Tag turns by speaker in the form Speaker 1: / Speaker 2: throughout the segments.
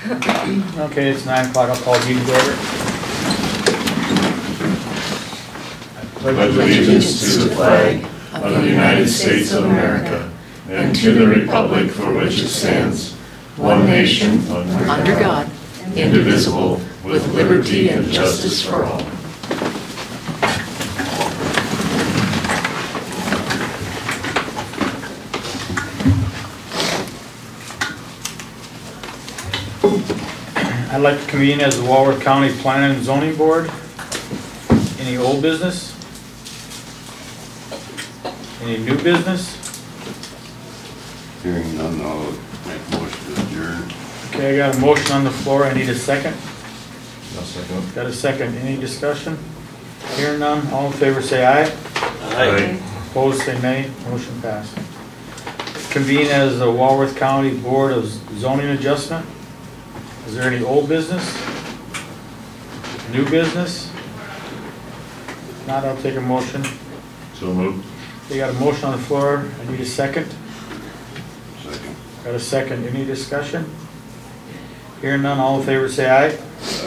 Speaker 1: Okay, it's 9 o'clock. I'll call the meeting to order.
Speaker 2: Pledge allegiance to the flag of the United States of America and to the republic for which it stands, one nation,
Speaker 3: under God, indivisible, with liberty and justice for all.
Speaker 1: I'd like to convene as the Walworth County Planning and Zoning Board. Any old business? Any new business?
Speaker 4: Hearing none, I'll make a motion to adjourn.
Speaker 1: Okay, I got a motion on the floor. I need a second.
Speaker 2: I'll second.
Speaker 1: Got a second. Any discussion? Hearing none. All in favor say aye.
Speaker 2: Aye.
Speaker 1: Opposed say nay. Motion passed. Convene as the Walworth County Board of Zoning Adjustment. Is there any old business? New business? If not, I'll take a motion.
Speaker 2: So moved.
Speaker 1: We got a motion on the floor. I need a second.
Speaker 4: Second.
Speaker 1: Got a second. Any discussion? Hearing none, all in favor say aye.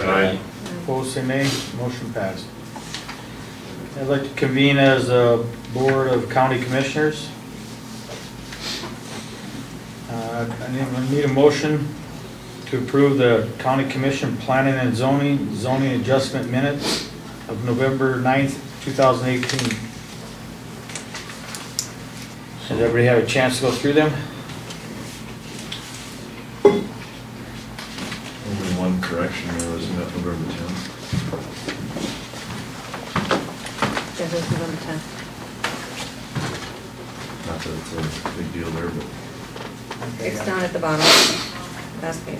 Speaker 2: Aye.
Speaker 1: Opposed say nay. Motion passed. I'd like to convene as a Board of County Commissioners. I need a motion to approve the County Commission Planning and Zoning Adjustment Minutes of November 9th, 2018. Has everybody had a chance to go through them?
Speaker 2: Only one correction there, wasn't that November 10th?
Speaker 3: Yeah, this is November 10th.
Speaker 2: Not that it's a big deal there, but
Speaker 3: It's down at the bottom, last page.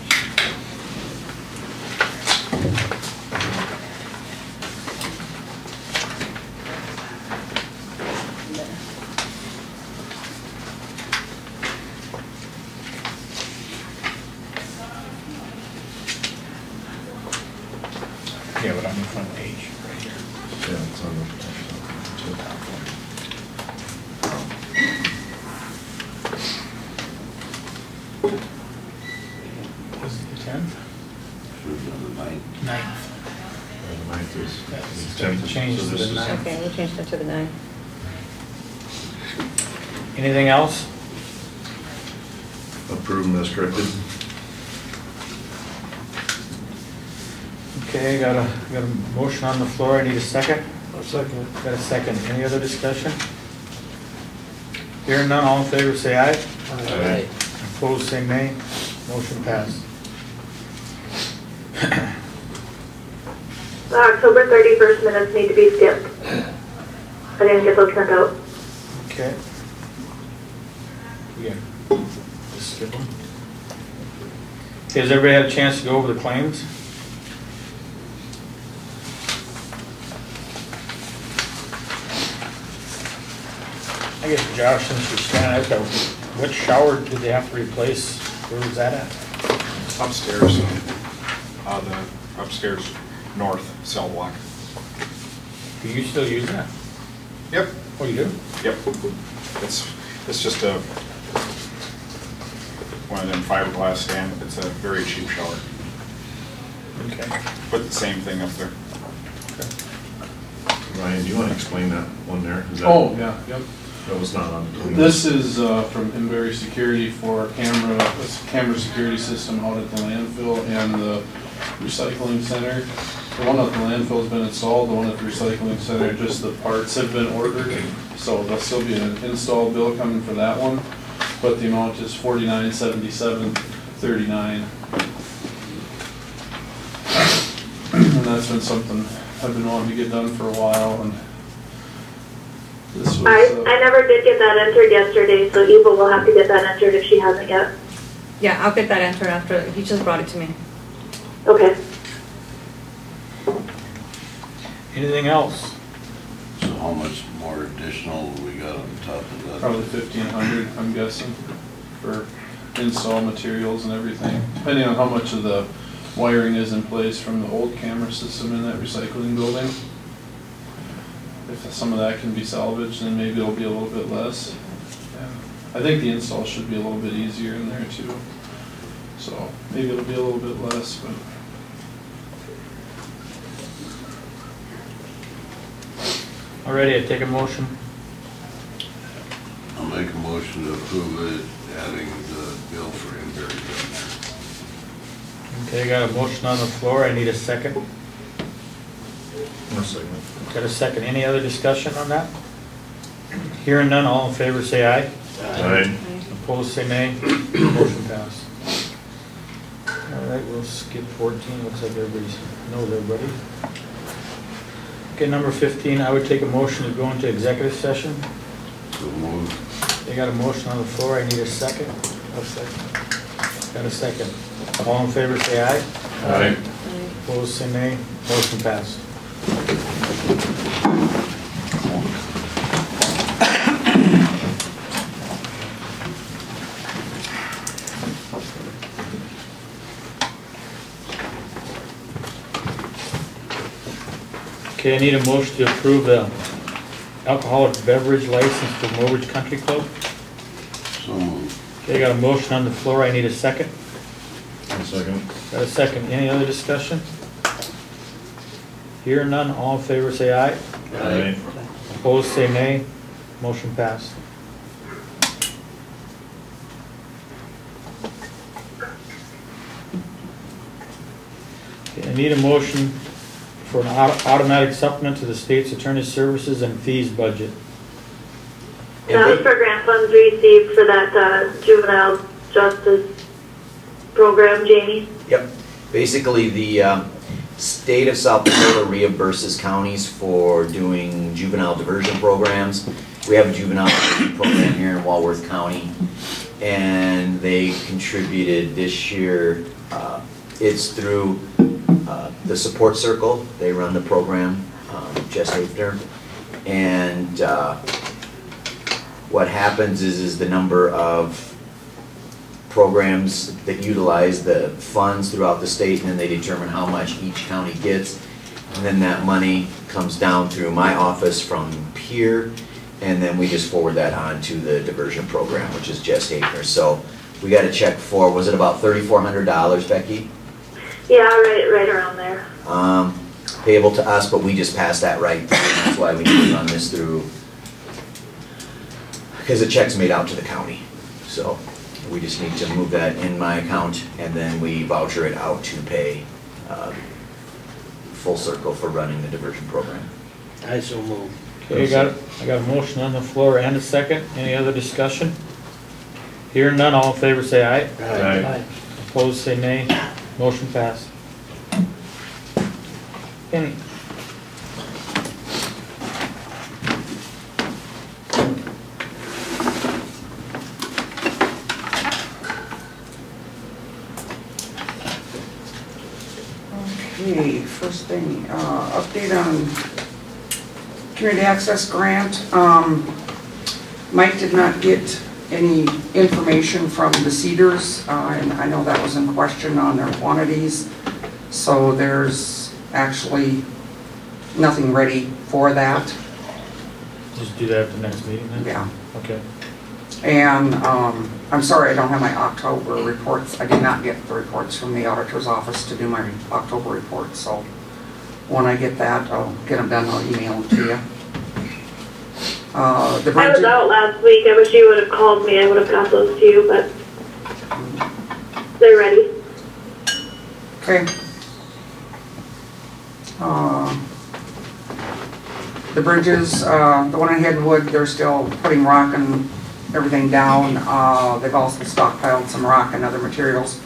Speaker 1: Yeah, but on the front page, right here.
Speaker 2: yeah, it's on the
Speaker 1: Was it the 10th?
Speaker 4: Should have done the 9th.
Speaker 1: 9th.
Speaker 2: The 9th is
Speaker 1: That's
Speaker 2: the
Speaker 1: been
Speaker 2: 10th.
Speaker 1: changed
Speaker 2: so
Speaker 1: to
Speaker 2: this
Speaker 1: the
Speaker 2: is-
Speaker 1: 9th.
Speaker 3: Okay, we changed it to the 9th.
Speaker 1: Anything else?
Speaker 2: Approve as corrected.
Speaker 1: Okay, got a motion on the floor. I need a second.
Speaker 2: I'll second.
Speaker 1: Got a second. Any other discussion? Hearing none, all in favor say aye.
Speaker 2: Aye.
Speaker 1: Opposed say nay. Motion passed.
Speaker 5: The October 31st minutes need to be skipped. I didn't get those sent out.
Speaker 1: Okay. Yeah. Just skip them. Okay, has everybody had a chance to go over the claims? I guess Josh, since you're standing out there, which shower did they have to replace? Where was that at?
Speaker 6: Upstairs, the upstairs north cell block.
Speaker 1: Do you still use that?
Speaker 6: Yep.
Speaker 1: Oh, you do?
Speaker 6: Yep. It's just one of them fiberglass stand. It's a very cheap shower.
Speaker 1: Okay.
Speaker 6: Put the same thing up there.
Speaker 2: Ryan, do you want to explain that one there? Is that,
Speaker 7: Oh, yeah, yep.
Speaker 2: That was not on.
Speaker 7: This is from Inbury Security for camera security system out at the landfill and the recycling center. The one at the landfill has been installed, the one at the recycling center, just the parts have been ordered. So there'll still be an install bill coming for that one, but the amount is $4977.39. And that's been something I've been wanting to get done for a while, and this was,
Speaker 5: I never did get that entered yesterday, so Eva will have to get that entered if she hasn't yet.
Speaker 3: Yeah, I'll get that entered after, he just brought it to me.
Speaker 5: Okay.
Speaker 1: Anything else?
Speaker 4: So how much more additional we got on top of that?
Speaker 7: Probably 1,500, I'm guessing, for install materials and everything, depending on how much of the wiring is in place from the old camera system in that recycling building. If some of that can be salvaged, then maybe it'll be a little bit less. I think the install should be a little bit easier in there too. So maybe it'll be a little bit less, but.
Speaker 1: Alrighty, I take a motion.
Speaker 4: I'll make a motion to approve it, adding the bill for Inberry in
Speaker 1: Okay, got a motion on the floor. I need a second.
Speaker 2: One second.
Speaker 1: Got a second. Any other discussion on that? Hearing none, all in favor say aye.
Speaker 2: Aye.
Speaker 1: Opposed say nay. Motion passed. All right, we'll skip 14. Looks like everybody knows everybody. Okay, number 15, I would take a motion to go into executive session.
Speaker 4: there. So move.
Speaker 1: They got a motion on the floor. I need a second. A second. Got a second. All in favor say aye.
Speaker 2: Aye.
Speaker 1: Opposed say nay. Motion passed. Okay, I need a motion to approve the alcoholic beverage license for Mowbridge Country Club.
Speaker 4: So move.
Speaker 1: Okay, I got a motion on the floor. I need a second.
Speaker 2: One second.
Speaker 1: Got a second. Any other discussion? Hearing none, all in favor say aye.
Speaker 2: Aye.
Speaker 1: Opposed say nay. Motion passed. Okay, I need a motion for an automatic supplement to the state's attorney's services and fees budget.
Speaker 5: That was for grant funds received for that juvenile justice program, Jamie.
Speaker 8: Yep. Basically, the state of South Dakota reimburses counties for doing juvenile diversion programs. We have a juvenile diversion program here in Walworth County, and they contributed this year. It's through the support circle. They run the program, Jess Hafner, and what happens is the number of programs that utilize the funds throughout the state, and then they determine how much each county gets, and then that money comes down through my office from here, and then we just forward that on to the diversion program, which is Jess Hafner. So we got a check for, was it about $3,400, Becky?
Speaker 5: Yeah, right around there.
Speaker 8: Payable to us, but we just pass that right through. That's why we need to run this through, because the check's made out to the county. So we just need to move that in my account, and then we voucher it out to pay Full Circle for running the diversion program.
Speaker 3: I so move.
Speaker 1: Okay, I got a motion on the floor and a second. Any other discussion? Hearing none, all in favor say aye.
Speaker 2: Aye.
Speaker 1: Opposed say nay. Motion passed. Penny.
Speaker 9: Okay, first thing, update on community access grant. Mike did not get any information from the Cedars, and I know that was in question on their quantities. So there's actually nothing ready for that.
Speaker 1: Just do that at the next meeting then?
Speaker 9: Yeah.
Speaker 1: Okay.
Speaker 9: And I'm sorry I don't have my October reports. I did not get the reports from the auditor's office to do my October report. So when I get that, I'll get them done. I'll email them to you.
Speaker 5: I was out last week. I wish you would have called me. I would have got those to you, but they're ready.
Speaker 9: Okay. The bridges, the one in Headwood, they're still putting rock and everything down. They've also stockpiled some rock and other materials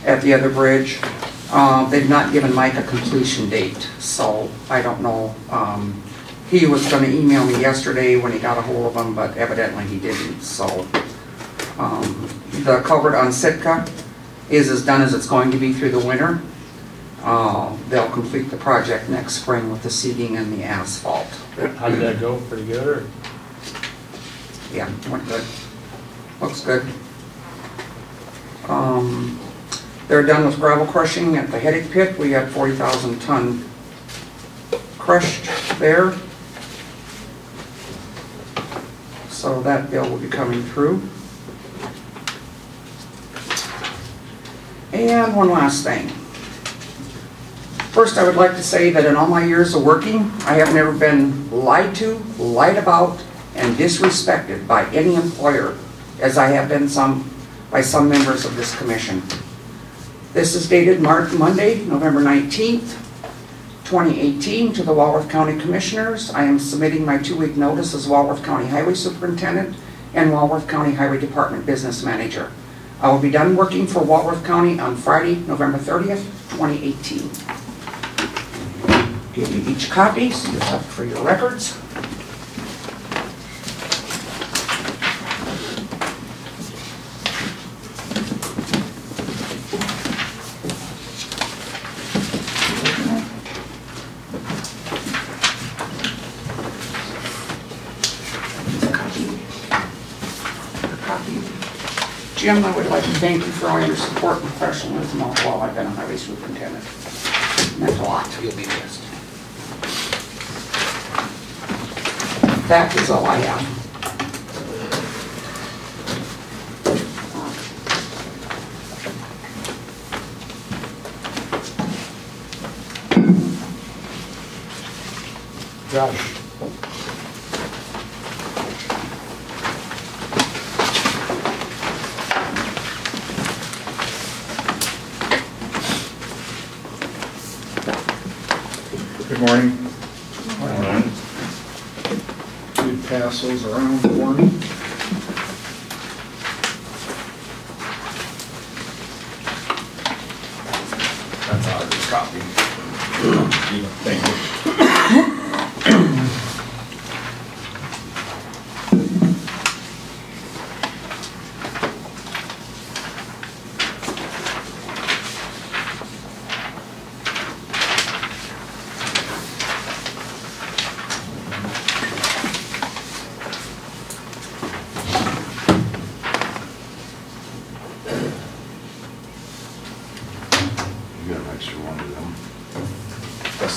Speaker 9: at the other bridge. They've not given Mike a completion date, so I don't know. He was going to email me yesterday when he got a hold of him, but evidently he didn't. So the culvert on Sitka is as done as it's going to be through the winter. They'll complete the project next spring with the seeding and the asphalt.
Speaker 1: How did that go? Pretty good, or?
Speaker 9: Yeah, went good. Looks good. They're done with gravel crushing at the Headache Pit. We had 40,000 ton crushed there. So that bill will be coming through. And one last thing. First, I would like to say that in all my years of working, I have never been lied to, lied about, and disrespected by any employer, as I have been by some members of this commission. This is dated Monday, November 19th, 2018, to the Walworth County Commissioners. I am submitting my 2-week notice as Walworth County Highway Superintendent and Walworth County Highway Department Business Manager. I will be done working for Walworth County on Friday, November 30th, 2018. Give you each copy, so you have it for your records. Jim, I would like to thank you for all your support and professionalism while I've been a highway superintendent. It meant a lot. You'll be missed. That is all I have.
Speaker 1: Josh. Good morning. You pass those around for me. That's out of this copy. Thank you.
Speaker 4: You got an extra one of them.
Speaker 1: Yes.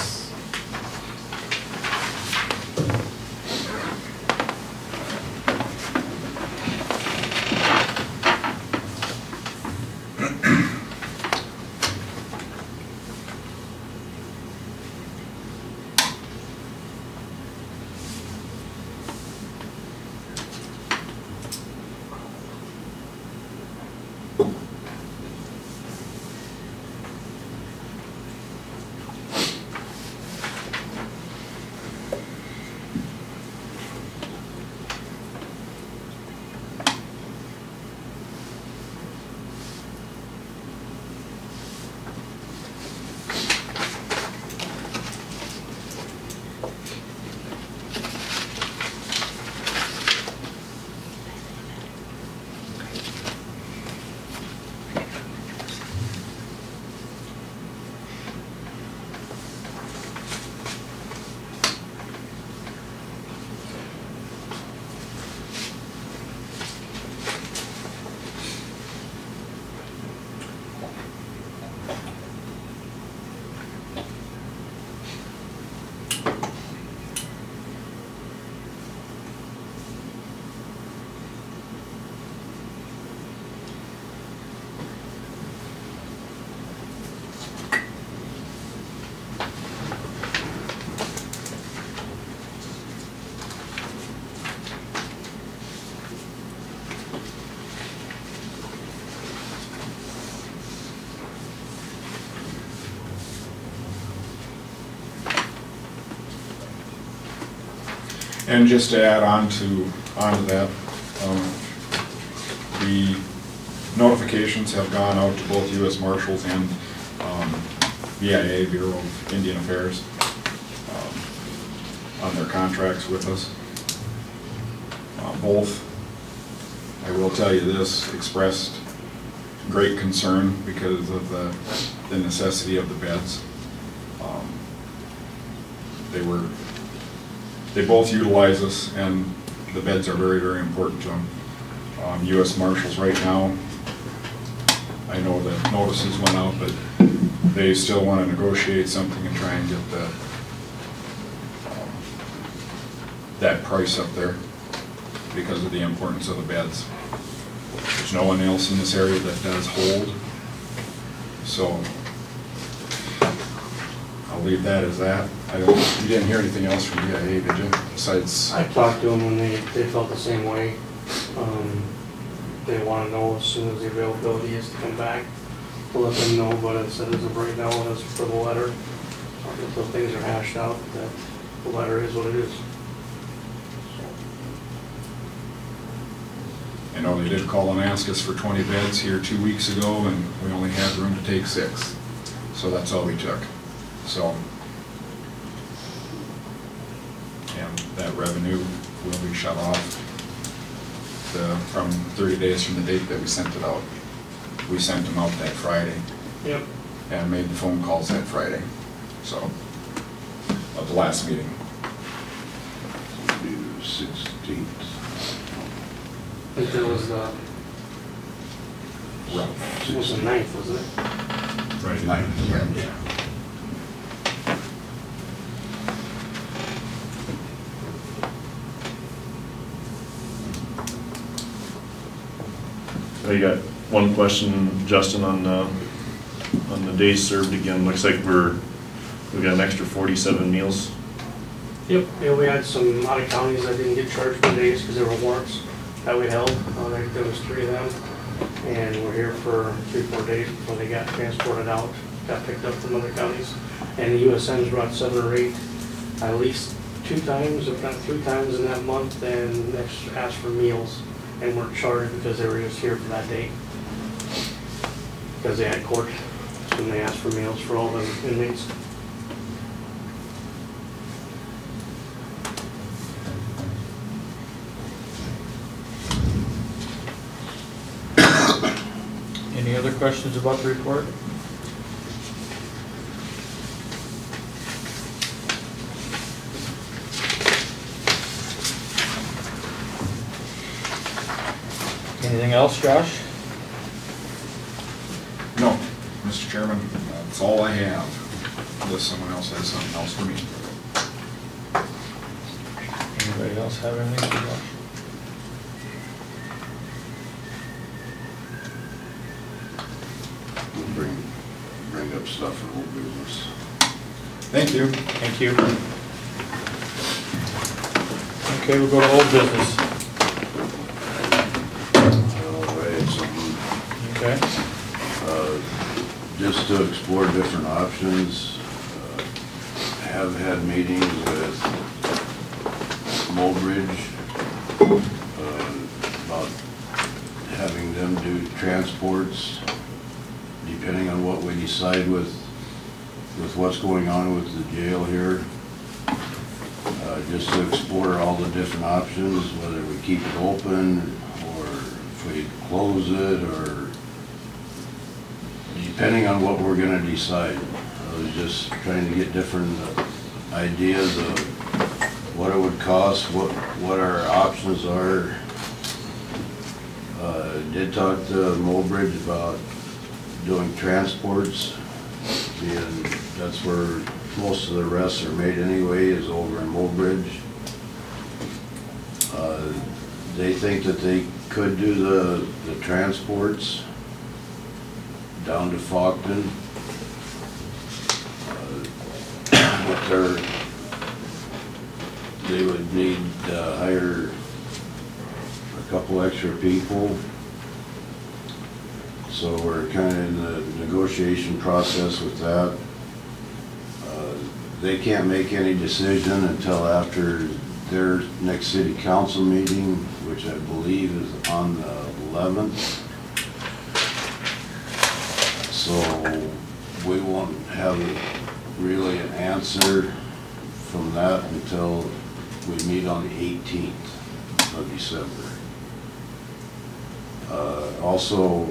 Speaker 6: And just to add on to that, the notifications have gone out to both U.S. Marshals and BIA, Bureau of Indian Affairs, on their contracts with us. Both, I will tell you this, expressed great concern because of the necessity of the beds. They both utilize us, and the beds are very, very important to them. U.S. Marshals right now, I know that notices went out, but they still want to negotiate something and try and get that price up there because of the importance of the beds. There's no one else in this area that does hold So I'll leave that as that. You didn't hear anything else from DIA, did you? Besides,
Speaker 10: I talked to them and they felt the same way. They want to know as soon as the availability is to come back to let them know, but it said as of right now, as for the letter, until things are hashed out, that the letter is what it is.
Speaker 6: I know they did call and ask us for 20 beds here 2 weeks ago, and we only had room to take 6. So that's all we took. So, and that revenue will be shut off from 30 days from the date that we sent it out. We sent them out that Friday.
Speaker 10: Yep.
Speaker 6: And made the phone calls that Friday, so, of the last meeting.
Speaker 4: Be the 16th.
Speaker 10: I think it was the 9th, wasn't it?
Speaker 6: Right.
Speaker 4: 9th.
Speaker 10: Yeah.
Speaker 2: I got one question, Justin, on the days served again. Looks like we got an extra 47 meals.
Speaker 10: Yep, yeah, we had some out of counties that didn't get charged for days because there were warrants that we held. There was 3 of them, and we're here for 3-4 days before they got transported out, got picked up from other counties. And the USN's brought 7 or 8, at least 2 times, if not 3 times in that month, and asked for meals, and weren't charged because they were just here for that day. Because they had court, so they asked for meals for all the inmates.
Speaker 1: Any other questions about the report? Anything else, Josh?
Speaker 6: No, Mr. Chairman, that's all I have, unless someone else has something else for me.
Speaker 1: Anybody else have anything, Josh?
Speaker 4: We'll bring up stuff for old business.
Speaker 6: Thank you.
Speaker 1: Thank you. Okay, we'll go to old business.
Speaker 4: Right, something.
Speaker 1: Okay.
Speaker 4: Just to explore different options. Have had meetings with Mobridge about having them do transports, depending on what we decide with what's going on with the jail here. Just to explore all the different options, whether we keep it open or if we close it, or depending on what we're going to decide. I was just trying to get different ideas of what it would cost, what our options are. Did talk to Mobridge about doing transports, and that's where most of the rests are made anyway, is over in Mobridge. They think that they could do the transports down to Faulkton. But they would need to hire a couple extra people. So we're kind of in the negotiation process with that. They can't make any decision until after their next city council meeting, which I believe is on the 11th. So we won't have really an answer from that until we meet on the 18th of December. Also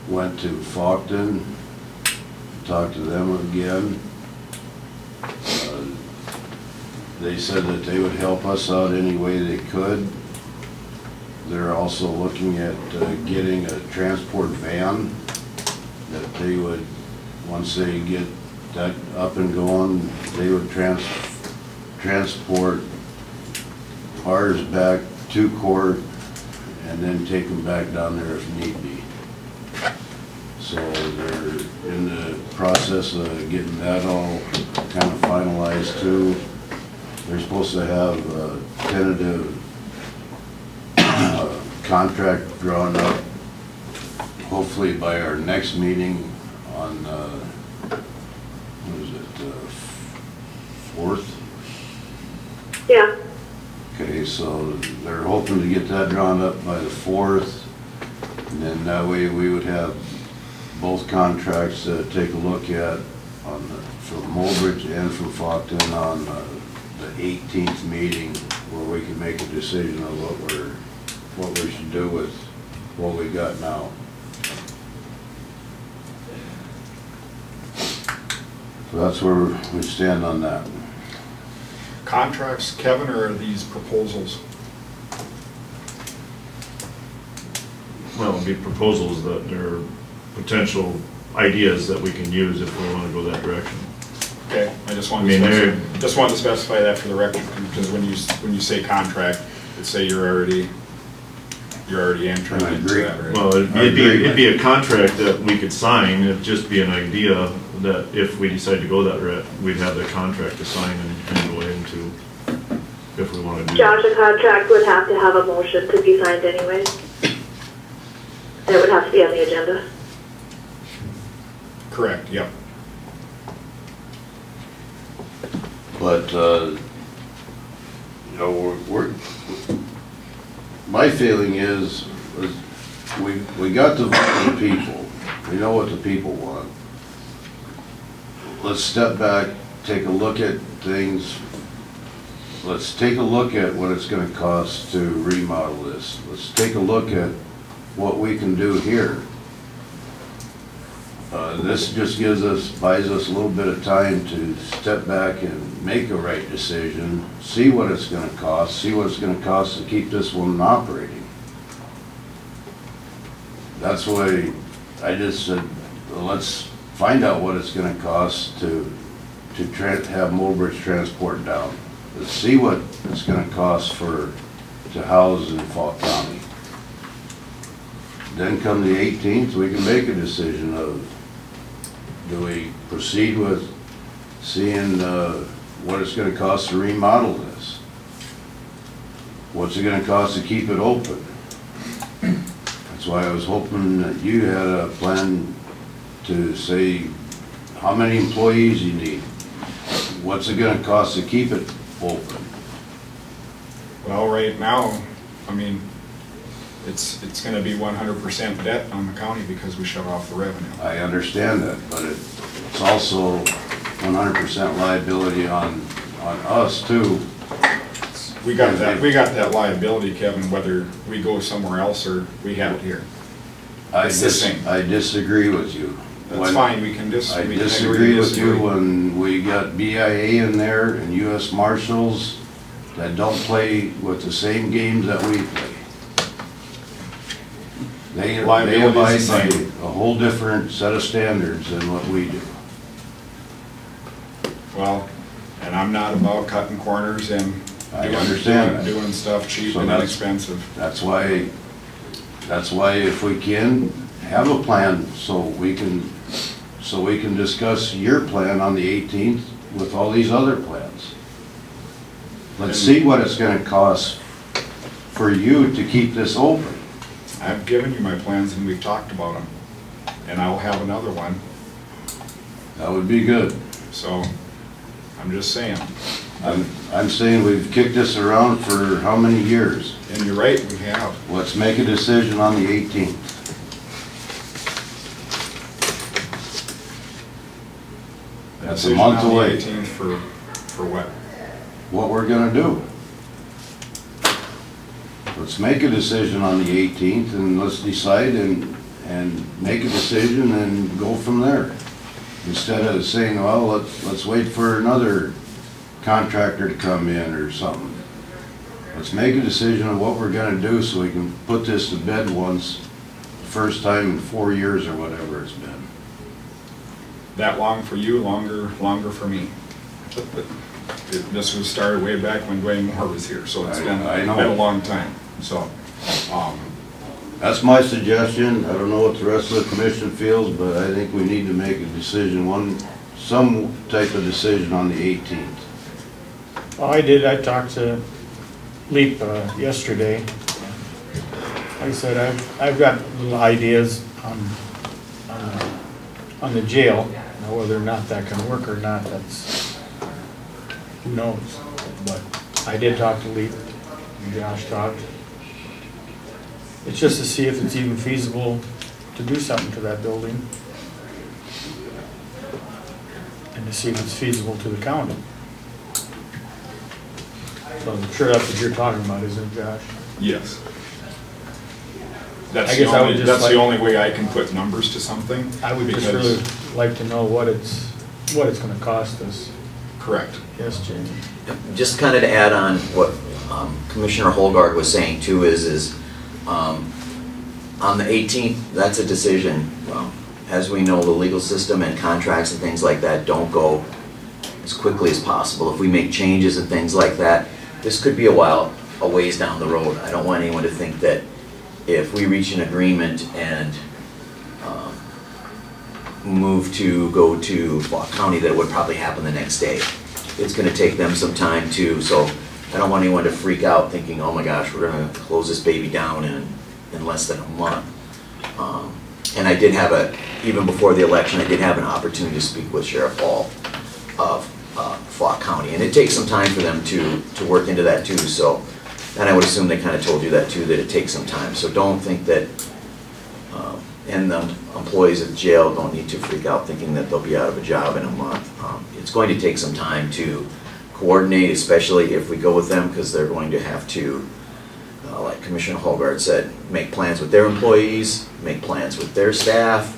Speaker 4: went to Faulkton, talked to them again. They said that they would help us out any way they could. They're also looking at getting a transport van that they would, once they get that up and going, they would transport ours back to court and then take them back down there if need be. So they're in the process of getting that all kind of finalized too. They're supposed to have a tentative contract drawn up, hopefully by our next meeting on, what is it, 4th?
Speaker 5: Yeah.
Speaker 4: Okay, so they're hoping to get that drawn up by the 4th, and then that way we would have both contracts to take a look at on the, from Mulbridge and from Faulkton on the 18th meeting, where we can make a decision of what we should do with what we got now. So that's where we stand on that.
Speaker 6: Contracts, Kevin, or are these proposals?
Speaker 2: Well, it'd be proposals that are potential ideas that we can use if we want to go that direction.
Speaker 6: Okay, I just wanted to specify that for the record, because when you say contract, let's say you're already entering into that. Right?
Speaker 2: Well, it'd be a contract that we could sign. It'd just be an idea that if we decide to go that route, we'd have the contract to sign and go into if we want to do
Speaker 5: Josh,
Speaker 2: that.
Speaker 5: a contract would have to have a motion to be signed anyway. And it would have to be on the agenda.
Speaker 6: Correct, yep.
Speaker 4: But, you know, my feeling is we got the vote of the people. We know what the people want. Let's step back, take a look at things. Let's take a look at what it's going to cost to remodel this. Let's take a look at what we can do here. This just buys us a little bit of time to step back and make a right decision, see what it's going to cost, see what it's going to cost to keep this one operating. That's why I just said, well, let's find out what it's going to cost to have Mulbridge transport down. Let's see what it's going to cost to house in Falk County. Then come the 18th, we can make a decision of, do we proceed with seeing what it's going to cost to remodel this? What's it going to cost to keep it open? That's why I was hoping that you had a plan to say how many employees you need. What's it going to cost to keep it open?
Speaker 6: Well, right now, I mean, it's going to be 100% debt on the county because we shut off the revenue.
Speaker 4: I understand that, but it's also 100% liability on us too.
Speaker 6: We got that liability, Kevin, whether we go somewhere else or we have it here.
Speaker 4: I disagree with you.
Speaker 6: That's fine, we can disagree.
Speaker 4: I disagree with you when we got BIA in there and US Marshals that don't play with the same games that we play. They abide by a whole different set of standards than what we do.
Speaker 6: Well, and I'm not about cutting corners and doing stuff cheap and inexpensive.
Speaker 4: That's why if we can have a plan so we can discuss your plan on the 18th with all these other plans. Let's see what it's going to cost for you to keep this open.
Speaker 6: I've given you my plans and we've talked about them, and I'll have another one.
Speaker 4: That would be good.
Speaker 6: So, I'm just saying.
Speaker 4: I'm saying we've kicked this around for how many years?
Speaker 6: And you're right, we have.
Speaker 4: Let's make a decision on the 18th. That's a month away.
Speaker 6: 18th for what?
Speaker 4: What we're gonna do. Let's make a decision on the 18th and let's decide and make a decision and go from there. Instead of saying, well, let's wait for another contractor to come in or something. Let's make a decision on what we're gonna do so we can put this to bed once, the first time in 4 years or whatever it's been.
Speaker 6: That long for you, longer for me. This was started way back when Dwayne Moore was here, so it's been a long time. So,
Speaker 4: That's my suggestion. I don't know what the rest of the commission feels, but I think we need to make a decision, some type of decision on the 18th.
Speaker 1: Well, I talked to Leap yesterday. Like I said, I've got little ideas on the jail. Now, whether or not that can work or not, that's, who knows. But I did talk to Leap, and Josh talked. It's just to see if it's even feasible to do something to that building. And to see if it's feasible to the county. So I'm sure that's what you're talking about, isn't it, Josh?
Speaker 6: Yes.
Speaker 1: I
Speaker 6: That's
Speaker 1: guess I would just
Speaker 6: the
Speaker 1: like-
Speaker 6: only way I can put numbers to something.
Speaker 1: I would just
Speaker 6: because-
Speaker 1: really like to know what it's gonna cost us.
Speaker 6: Correct.
Speaker 1: Yes, Jamie?
Speaker 8: Just kind of to add on what Commissioner Holgard was saying too is on the 18th, that's a decision. As we know, the legal system and contracts and things like that don't go as quickly as possible. If we make changes and things like that, this could be a ways down the road. I don't want anyone to think that if we reach an agreement and go to Fauquier County, that it would probably happen the next day. It's going to take them some time too, so I don't want anyone to freak out thinking, oh my gosh, we're going to close this baby down in less than a month. And I did have even before the election, I did have an opportunity to speak with Sheriff Hall of Fauquier County, and it takes some time for them to work into that too. So, and I would assume they kind of told you that too, that it takes some time. So don't think that, and the employees of the jail don't need to freak out thinking that they'll be out of a job in a month. It's going to take some time to coordinate, especially if we go with them, because they're going to have to, like Commissioner Holgard said, make plans with their employees, make plans with their staff,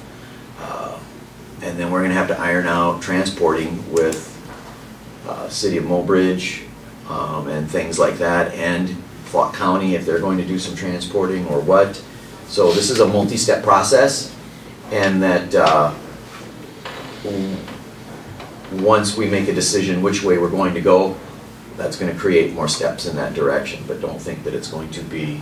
Speaker 8: and then we're going to have to iron out transporting with City of Mobridge and things like that, and Fauquier County if they're going to do some transporting or what. So this is a multi-step process, and that once we make a decision which way we're going to go, that's going to create more steps in that direction. But don't think that it's going to be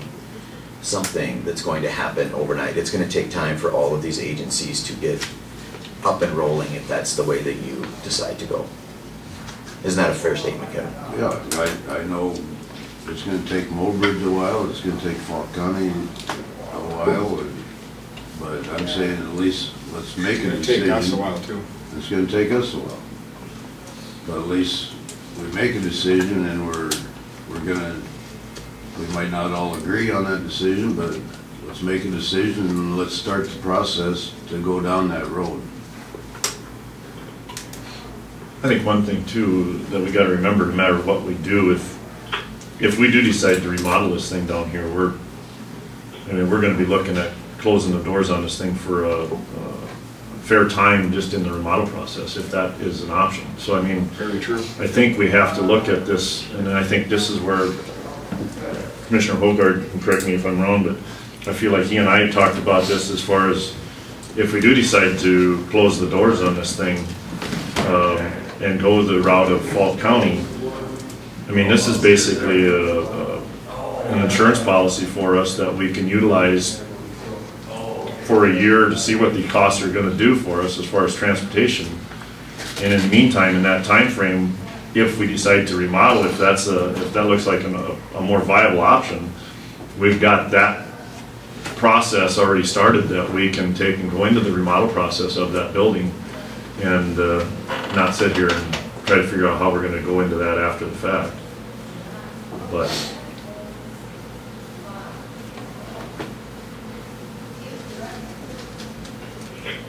Speaker 8: something that's going to happen overnight. It's going to take time for all of these agencies to get up and rolling if that's the way that you decide to go. Isn't that a fair statement, Kevin?
Speaker 4: Yeah, I know it's going to take Mobridge a while, it's going to take Fauquier County a while, but I'm saying at least let's make a decision.
Speaker 6: It's going to take us a while too.
Speaker 4: It's going to take us a while. But at least we make a decision, and we might not all agree on that decision, but let's make a decision and let's start the process to go down that road.
Speaker 2: I think one thing too that we got to remember, no matter what we do, if we do decide to remodel this thing down here, we're going to be looking at closing the doors on this thing for a fair time just in the remodel process, if that is an option. So I mean,
Speaker 6: very true.
Speaker 2: I think we have to look at this, and I think this is where Commissioner Holgard can correct me if I'm wrong, but I feel like he and I talked about this as far as if we do decide to close the doors on this thing and go the route of Fauquier County. I mean, this is basically an insurance policy for us that we can utilize for a year to see what the costs are going to do for us as far as transportation. And in the meantime, in that time frame, if we decide to remodel, if that looks like a more viable option, we've got that process already started that we can take and go into the remodel process of that building, and not sit here and try to figure out how we're going to go into that after the fact. But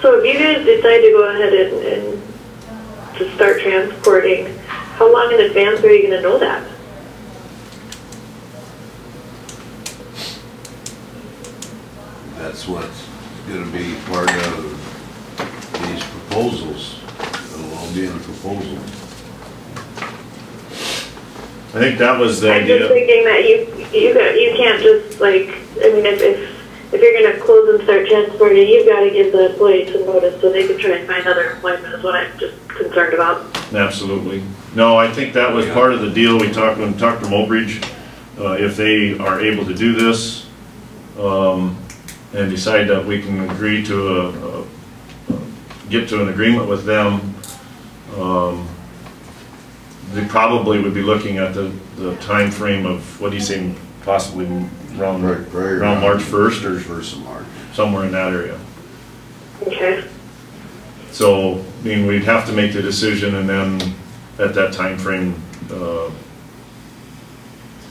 Speaker 5: So if you guys decide to go ahead and to start transporting, how long in advance are you going to know that?
Speaker 4: That's what's going to be part of these proposals. It'll all be in the proposal.
Speaker 2: I think that was the
Speaker 5: I'm
Speaker 2: idea.
Speaker 5: just thinking that you can't just like, I mean, if you're going to close and start transporting, you've got to give the employee some notice so they can try and find other employment is what I'm just concerned about.
Speaker 2: Absolutely. No, I think that was part of the deal. We talked to Mobridge, if they are able to do this, and decide that we can agree to get to an agreement with them, they probably would be looking at the time frame of, what do you say, possibly around March 1st or
Speaker 4: 1st of March.
Speaker 2: Somewhere in that area.
Speaker 5: Okay.
Speaker 2: So, I mean, we'd have to make the decision and then at that time frame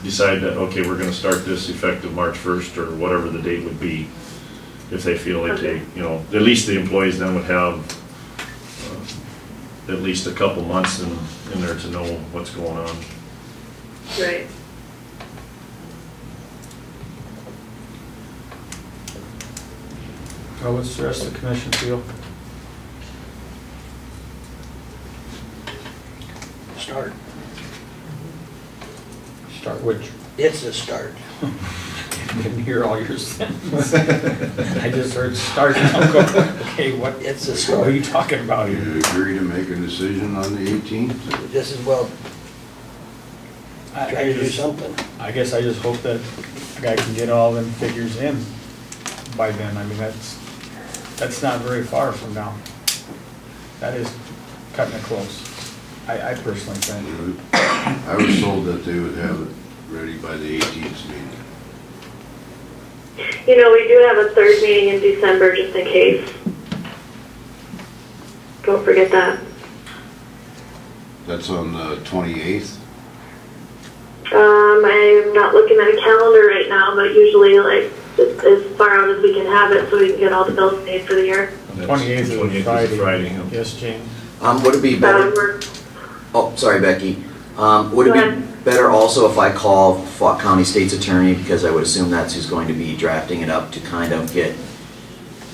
Speaker 2: decide that, okay, we're going to start this effective March 1st or whatever the date would be, if they feel like they, you know, at least the employees then would have at least a couple months in there to know what's going on.
Speaker 5: Right.
Speaker 1: Well, what's the rest of the commission feel?
Speaker 11: Start.
Speaker 1: Start which?
Speaker 11: It's a start.
Speaker 1: Didn't hear all your sentences. I just heard start. I'm going, okay, what?
Speaker 11: It's a
Speaker 1: What
Speaker 11: start.
Speaker 1: are you talking about
Speaker 4: You
Speaker 1: here?
Speaker 4: agree to make a decision on the 18th?
Speaker 11: Just as well try to do something.
Speaker 1: I guess I just hope that the guy can get all them figures in by then. I mean, that's not very far from now. That is cutting it close. I personally think.
Speaker 4: I was told that they would have it ready by the 18th meeting.
Speaker 5: You know, we do have a third meeting in December, just in case. Don't forget that.
Speaker 4: That's on the 28th?
Speaker 5: I'm not looking at a calendar right now, but usually, like, just as far out as we can have it so we can get all the bills paid for the year.
Speaker 1: 28th is
Speaker 2: 28th
Speaker 1: Friday.
Speaker 2: is Friday. Yeah.
Speaker 1: Yes, Jane.
Speaker 8: Would it be better? Oh, sorry, Becky. Would it be better also if I call Fouke County State's Attorney, because I would assume that's who's going to be drafting it up, to kind of get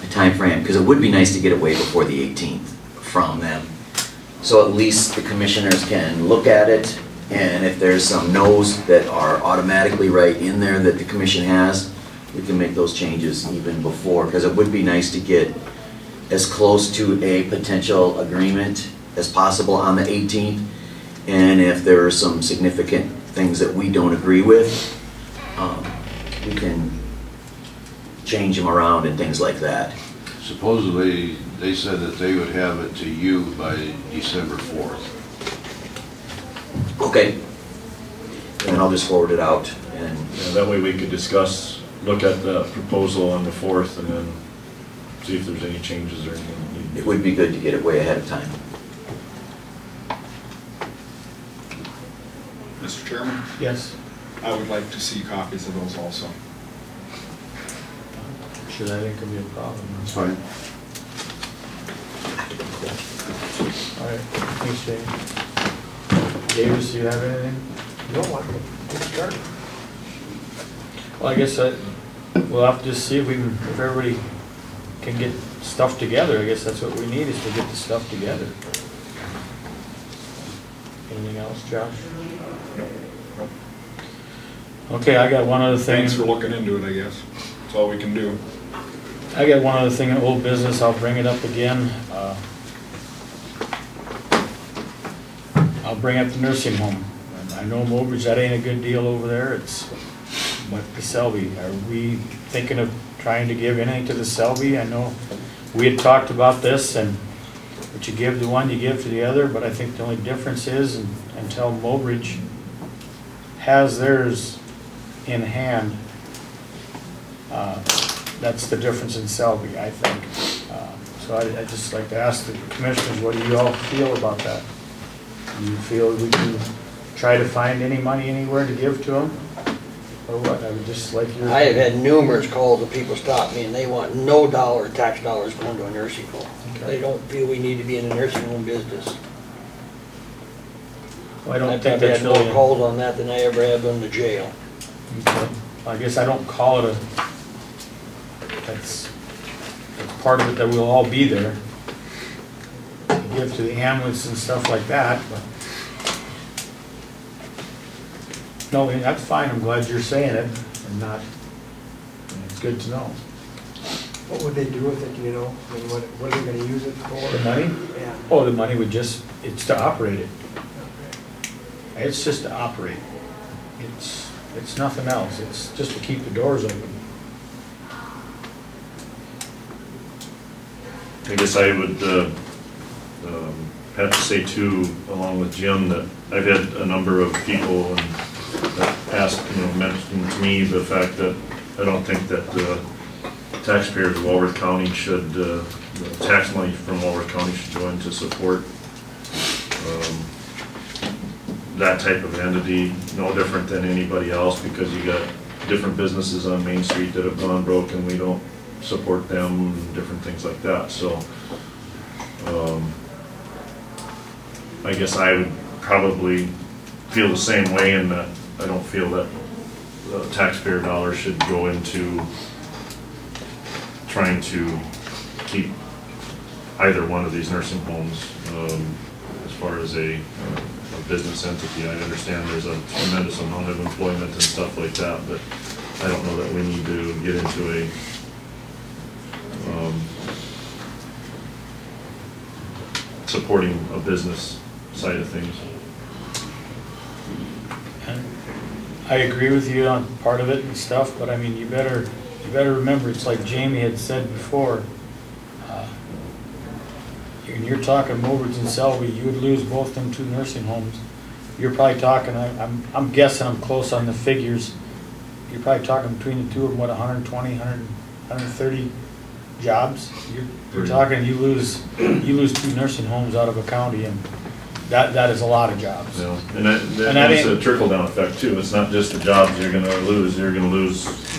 Speaker 8: a time frame, because it would be nice to get it way before the 18th from them. So at least the commissioners can look at it, and if there's some no's that are automatically right in there that the commission has, we can make those changes even before, because it would be nice to get as close to a potential agreement as possible on the 18th. And if there are some significant things that we don't agree with, we can change them around and things like that.
Speaker 4: Supposedly, they said that they would have it to you by December 4th.
Speaker 8: Okay. And I'll just forward it out. And
Speaker 2: Yeah, that way we could discuss, look at the proposal on the 4th and then see if there's any changes or anything.
Speaker 8: it would be good to get it way ahead of time.
Speaker 6: Mr. Chairman,
Speaker 1: Yes.
Speaker 6: I would like to see copies of those also.
Speaker 1: Should I think it'll be a problem?
Speaker 4: That's fine.
Speaker 1: All right, thanks, Jane. Davis, do you have anything?
Speaker 11: No, good start.
Speaker 1: Well, I guess we'll have to just see if we can, if everybody can get stuff together. I guess that's what we need, is to get the stuff together. Anything else, Josh? Okay, I got one other thing.
Speaker 6: Thanks for looking into it, I guess. That's all we can do.
Speaker 1: I got one other thing in old business, I'll bring it up again. I'll bring up the nursing home. I know Mobridge, that ain't a good deal over there, but the Selby, are we thinking of trying to give anything to the Selby? I know we had talked about this, and what you give to one, you give to the other, but I think the only difference is, until Mobridge has theirs in hand, that's the difference in Selby, I think. So I'd just like to ask the commissioners, what do you all feel about that? Do you feel we can try to find any money anywhere to give to them? Or what? I would just like your...
Speaker 11: I have had numerous calls of people stop me and they want no tax dollars going to a nursing home.
Speaker 1: Okay.
Speaker 11: They don't feel we need to be in the nursing home business.
Speaker 1: Well, I don't
Speaker 11: I've
Speaker 1: think
Speaker 11: probably
Speaker 1: that's
Speaker 11: had more
Speaker 1: really...
Speaker 11: calls on that than I ever have on the jail.
Speaker 1: Okay. I guess I don't call it that's part of it, that we'll all be there. Give to the ambulance and stuff like that, but... No, that's fine, I'm glad you're saying it, and not... It's good to know.
Speaker 12: What would they do with it, do you know? I mean, what are they gonna use it for?
Speaker 1: The money?
Speaker 12: Yeah.
Speaker 1: Oh, the money would just, it's to operate it. It's just to operate. It's nothing else. It's just to keep the doors open.
Speaker 2: I guess I would have to say too, along with Jim, that I've had a number of people that asked, mentioned to me the fact that I don't think that taxpayers of Walworth County should, the tax money from Walworth County should go into support that type of entity, no different than anybody else, because you got different businesses on Main Street that have gone broke and we don't support them, and different things like that. So I guess I would probably feel the same way in that I don't feel that taxpayer dollars should go into trying to keep either one of these nursing homes as far as a business entity. I understand there's a tremendous amount of employment and stuff like that, but I don't know that we need to get into a supporting a business side of things.
Speaker 1: I agree with you on part of it and stuff, but I mean, you better remember, it's like Jamie had said before, when you're talking Mowbridge and Selby, you would lose both them 2 nursing homes. You're probably talking, I'm guessing I'm close on the figures, you're probably talking between the two of them, what, 120, 130 jobs? You're talking, you lose 2 nursing homes out of a county, and that is a lot of jobs.
Speaker 2: Yeah. And that's a trickle-down effect too. It's not just the jobs you're going to lose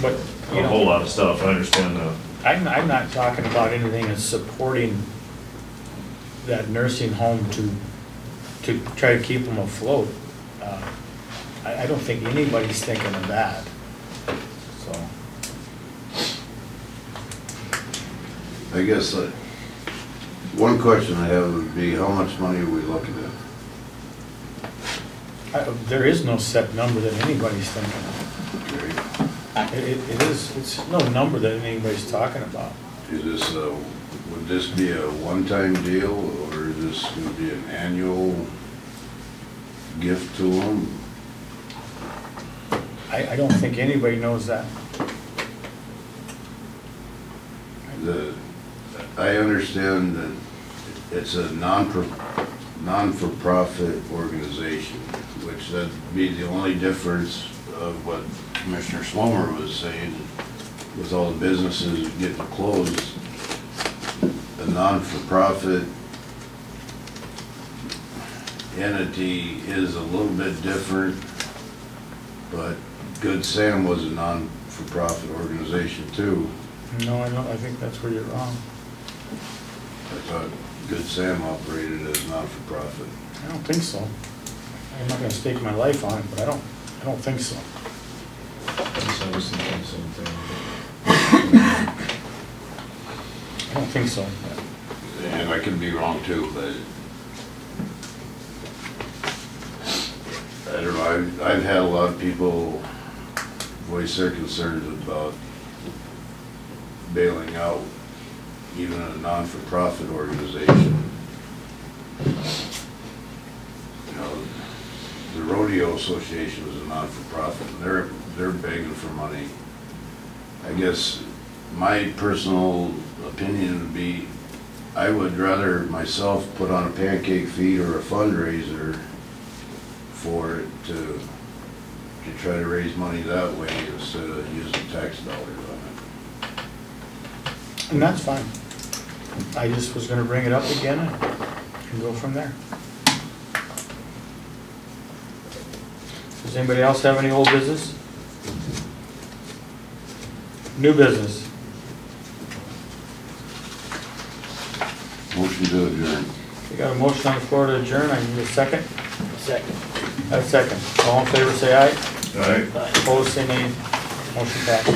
Speaker 1: But,
Speaker 2: a whole lot of stuff. I understand that.
Speaker 1: I'm not talking about anything as supporting that nursing home to try to keep them afloat. I don't think anybody's thinking of that. So
Speaker 4: I guess one question I have would be, how much money are we looking at?
Speaker 1: there is no set number that anybody's thinking of. It's no number that anybody's talking about.
Speaker 4: Is this would this be a one-time deal, or is this going to be an annual gift to them?
Speaker 1: I don't think anybody knows that.
Speaker 4: I understand that it's a non-for-profit organization, which that'd be the only difference of what Commissioner Slomer was saying, with all the businesses getting closed. A non-for-profit entity is a little bit different, but Good Sam was a non-for-profit organization too.
Speaker 1: No, I think that's where you're wrong.
Speaker 4: I thought Good Sam operated as not-for-profit.
Speaker 1: I don't think so. I'm not gonna stake my life on it, but I don't think so.
Speaker 2: I was thinking the same thing.
Speaker 1: I don't think so.
Speaker 4: And I could be wrong too, but I don't know. I've had a lot of people voice their concerns about bailing out even a non-for-profit organization. You know, the Rodeo Association is a non-for-profit, and they're begging for money. I guess my personal opinion would be, I would rather myself put on a pancake feed or a fundraiser for it to try to raise money that way instead of using tax dollars on it.
Speaker 1: And that's fine. I just was gonna bring it up again and go from there. Does anybody else have any old business? New business?
Speaker 4: Motion to adjourn.
Speaker 1: We got a motion on the floor to adjourn. I need a second.
Speaker 11: Second.
Speaker 1: A second. All in favor say aye.
Speaker 2: All right.
Speaker 1: Opposed say nay. Motion passed.